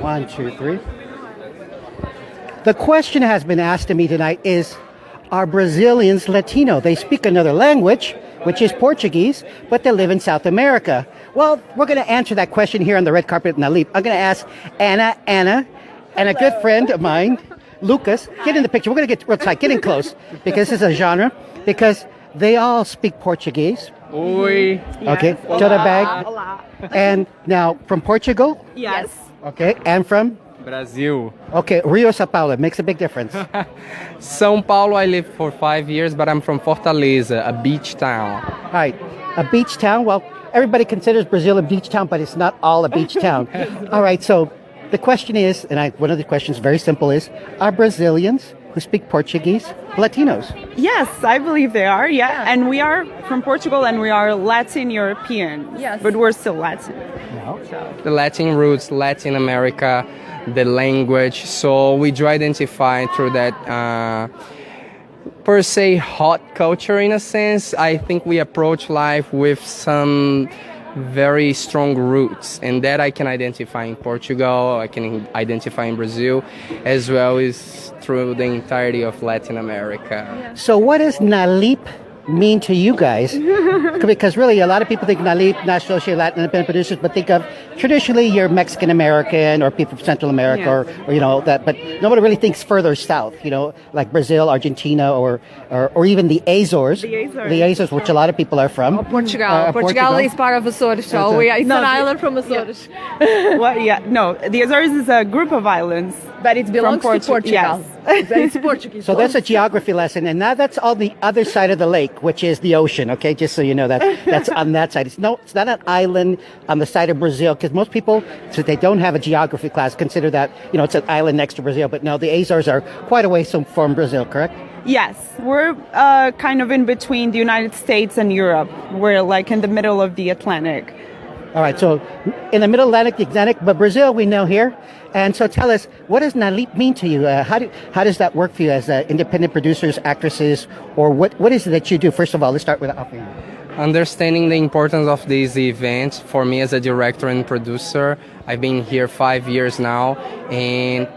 One, two, three. The question has been asked to me tonight is, are Brazilians Latino? They speak another language, which is Portuguese, but they live in South America. Well, we're going to answer that question here on the red carpet at Nalip. I'm going to ask Anna, and a good friend of mine, Lucas. Get in the picture. We're going to get real tight. Get in close, because this is a genre, because they all speak Portuguese. Oi. Okay, toda bag. And now, from Portugal? Yes. Okay, and from? Brazil. Okay, Rio, Sao Paulo. It makes a big difference. São Paulo, I lived for 5 years, but I'm from Fortaleza, a beach town. All right, a beach town. Well, everybody considers Brazil a beach town, but it's not all a beach town. All right, so the question is, and one of the questions, very simple, is, are Brazilians who speak Portuguese Latinos? Yes, I believe they are, yeah. And we are from Portugal and we are Latin European. Yes. But we're still Latin. No. The Latin roots, Latin America, the language. So we do identify through that per se hot culture in a sense. I think we approach life with some very strong roots, and that I can identify in Portugal, I can identify in Brazil, as well as through the entirety of Latin America. So what does Nalip mean to you guys? Because really, a lot of people think Nalip, National Association of Latin Independent Producers, but think of traditionally you're Mexican American or people from Central America, or you know that. But nobody really thinks further south. You know, like Brazil, Argentina, or even the Azores. The Azores, which a lot of people are from. Portugal. Portugal is part of Azores, so it's an island from Azores. Well, yeah, no, the Azores is a group of islands, but it belongs to Portugal. Yes. It's Portuguese. So that's a geography lesson, and now that's on the other side of the lake, which is the ocean. Okay, just so you know that's on that side. It's not an island on the side of Brazil, because most people, so they don't have a geography class, consider that it's an island next to Brazil. But no, the Azores are quite a way from Brazil, correct? Yes, we're kind of in between the United States and Europe. We're like in the middle of the Atlantic. All right, so in the middle Atlantic, but Brazil we know here. And so tell us, what does Nalip mean to you? How does that work for you as independent producers, actresses, or what is it that you do? First of all, let's start with Alfie. Understanding the importance of this event for me as a director and producer. I've been here 5 years now, and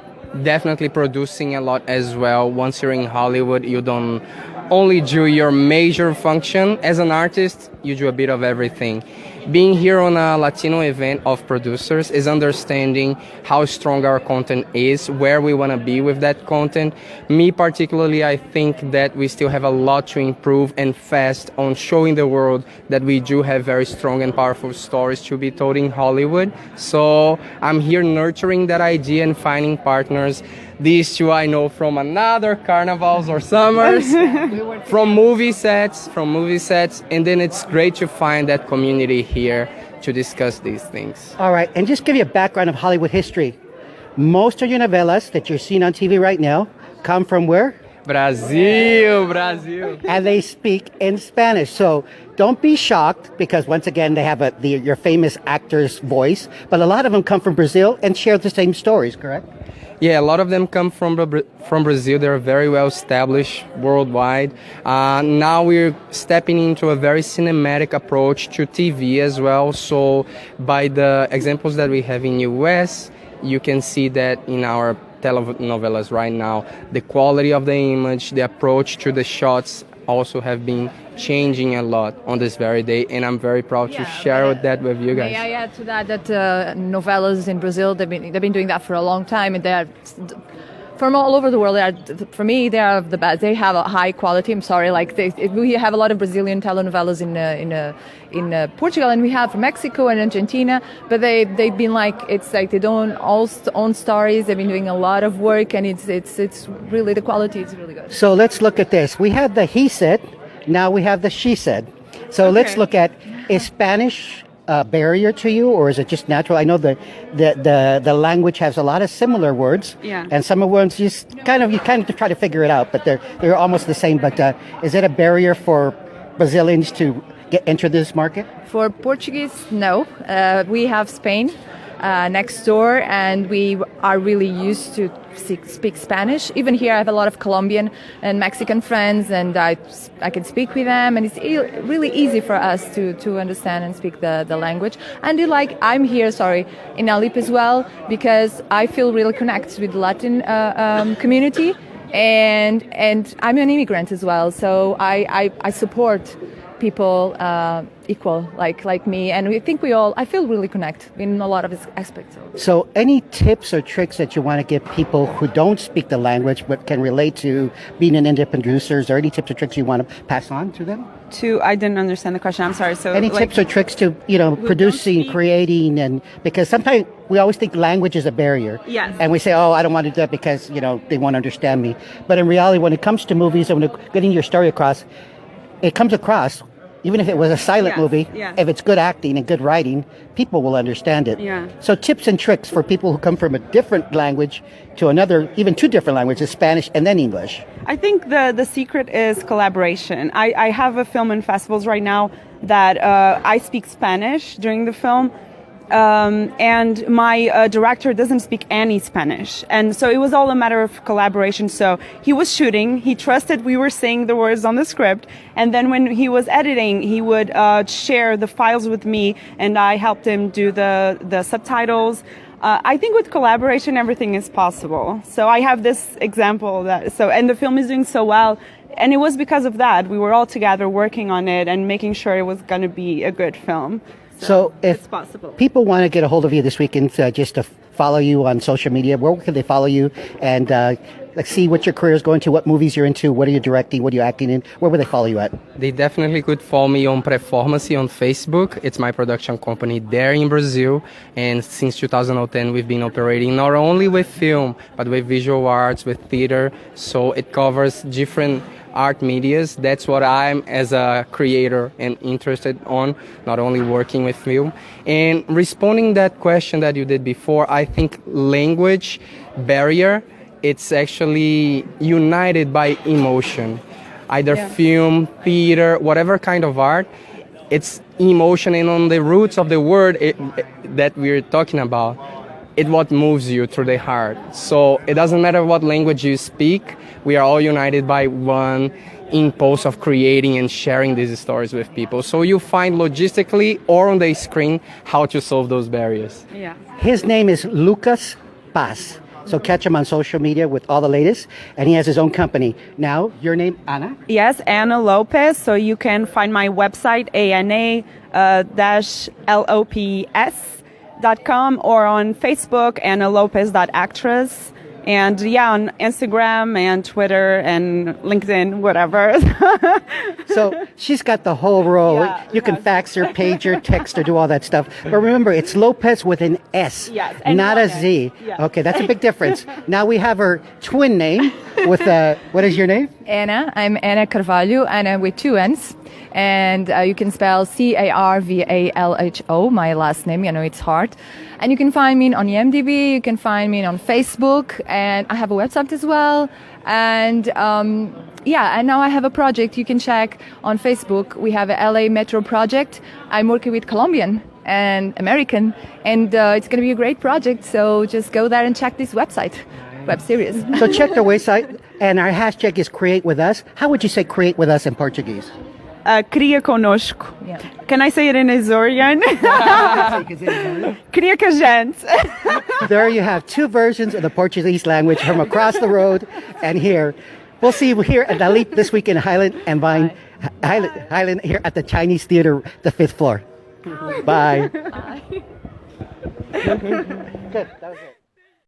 definitely producing a lot as well. Once you're in Hollywood, you don't only do your major function as an artist, you do a bit of everything. Being here on a Latino event of producers is understanding how strong our content is, where we want to be with that content. Me particularly, I think that we still have a lot to improve and fast on showing the world that we do have very strong and powerful stories to be told in Hollywood. So I'm here nurturing that idea and finding partners. These two I know from another carnivals or summers, from movie sets, and then it's great to find that community here to discuss these things. All right, and just give you a background of Hollywood history. Most of your novellas that you're seeing on TV right now come from where? Brazil. And they speak in Spanish. So don't be shocked, because once again, they have your famous actor's voice, but a lot of them come from Brazil and share the same stories, correct? Yeah, a lot of them come from Brazil. They're very well established worldwide. Now we're stepping into a very cinematic approach to TV as well. So by the examples that we have in US, you can see that in our telenovelas right now. The quality of the image, the approach to the shots also have been changing a lot on this very day, and I'm very proud to share that with you guys. Yeah, I add to that novellas in Brazil, they've been doing that for a long time, and they're from all over the world. For me, they are the best. They have a high quality. I'm sorry, we have a lot of Brazilian telenovelas in Portugal, and we have Mexico and Argentina, but they've been it's like they don't all own stories. They've been doing a lot of work, and it's really, the quality is really good. So let's look at this. We had the he said, now we have the she said. So let's look at, is Spanish a barrier to you, or is it just natural? I know the language has a lot of similar words, and some of words you kind of try to figure it out, but they're almost the same. But is it a barrier for Brazilians to enter this market? For Portuguese, no. We have Spain. next door, and we are really used to speak Spanish. Even here, I have a lot of Colombian and Mexican friends, and I can speak with them, and it's really easy for us to understand and speak the language. And I'm here, in Nalip as well, because I feel really connected with the Latin community, and I'm an immigrant as well, so I support people equal like me, and I feel really connect in a lot of aspects. So any tips or tricks that you want to give people who don't speak the language but can relate to being an independent producers, or any tips or tricks you want to pass on to them? I didn't understand the question. I'm sorry. So any tips or tricks to, producing, creating, and because sometimes we always think language is a barrier. Yes. And we say, oh, I don't want to do that because, they won't understand me. But in reality, when it comes to movies and when getting your story across, it comes across, even if it was a silent movie, if it's good acting and good writing, people will understand it. Yeah. So tips and tricks for people who come from a different language to another, even two different languages, Spanish and then English. I think the secret is collaboration. I have a film in festivals right now that I speak Spanish during the film, and my director doesn't speak any Spanish, and so it was all a matter of collaboration. So he was shooting, he trusted we were saying the words on the script, and then when he was editing, he would share the files with me, and I helped him do the subtitles. I think with collaboration, everything is possible. So I have this example and the film is doing so well, and it was because of that. We were all together working on it and making sure it was going to be a good film. So if it's possible. People want to get a hold of you this weekend, just to follow you on social media, where can they follow you and see what your career is going to, what movies you're into, what are you directing, what are you acting in, where would they follow you at? They definitely could follow me on Performance on Facebook. It's my production company there in Brazil, and since 2010 we've been operating not only with film but with visual arts, with theater, so it covers different art medias. That's what I'm as a creator and interested on, not only working with film. And responding that question that you did before, I think language barrier, it's actually united by emotion. Either film, theater, whatever kind of art, it's emotion, and on the roots of the word that we're talking about, it's what moves you through the heart. So it doesn't matter what language you speak, we are all united by one impulse of creating and sharing these stories with people. So you find logistically or on the screen how to solve those barriers. Yeah. His name is Lucas Paz. So catch him on social media with all the latest. And he has his own company. Now, your name, Ana? Yes, Ana Lopez. So you can find my website, ana-lops.com, or on Facebook, analopez.actress. And on Instagram and Twitter and LinkedIn, whatever. So she's got the whole row. Yeah, you can fax her, page her, text her, do all that stuff. But remember, it's Lopez with an S, not a Z. Yeah. Okay, that's a big difference. Now we have her twin name with, what is your name? Ana. I'm Ana Carvalho, Ana with two N's. And you can spell Carvalho, my last name. It's hard. And you can find me on IMDb, you can find me on Facebook, and I have a website as well. And and now I have a project you can check on Facebook. We have a LA Metro project. I'm working with Colombian and American, and it's going to be a great project. So just go there and check this web series. So check their website, and our hashtag is Create With Us. How would you say Create With Us in Portuguese? Cria conosco. Yeah. Can I say it in Azorian? Cria com a gente. There you have two versions of the Portuguese language from across the road and here. We'll see you here at Nalip this week in Highland and Vine. Highland here at the Chinese Theater, the 5th floor. Bye. Bye. Good. That was it.